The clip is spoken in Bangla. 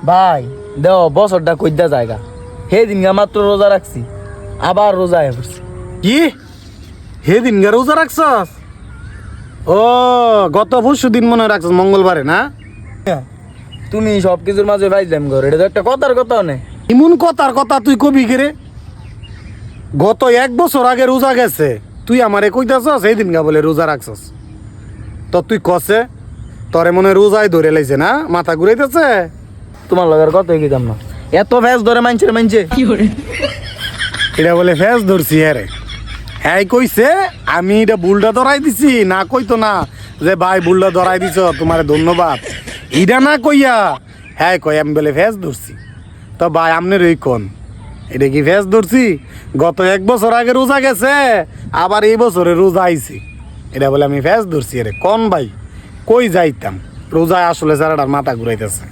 ভাই দেও বছরটা কইদা জায়গা হে দিনগা মাত্র রোজা রাখছি আবার রোজা হয়ে পড়ছি। কি হে দিন গা রোজা রাখছস? ও গত পরশু দিন মনে হয় রাখছস, মঙ্গলবারে না? তুমি সব কিছুর মাঝে ভাইলাম ঘর, এটা তো একটা কথার কথাও নেই। ইমন কথার কথা তুই কবি কে? গত 1 বছর আগে রোজা গেছে, তুই আমারে কইতাছস এই দিন গা বলে রোজা রাখছস? তো তুই কসে তোরে মনে হয় রোজায় ধরে লাইছে না, মাথা ঘুরাইতেছে? তোমার লাগার কথা কিতাম না, এত ভ্যাস ধরে মানছে এটা বলে ফেস ধরছি হ্যাঁ রে। হ্যাঁ কইছে আমি এটা বুলটা ধরাই দিছি, না কইতো না যে ভাই বুলটা ধরাই দিছ তোমার ধন্যবাদ, এটা না কইয়া হ্যাঁ কই আমি বলে ফেস ধরছি। তো ভাই আমনের ওই কোন এটা কি ফেস ধরছি? গত 1 বছর আগে রোজা গেছে, আবার এই বছরে রোজা আইছি, এটা বলে আমি ফেস ধরছি রে। কোন ভাই কই যাইতাম, রোজায় আসলে যারাটার মাথা ঘুরাইতেছে।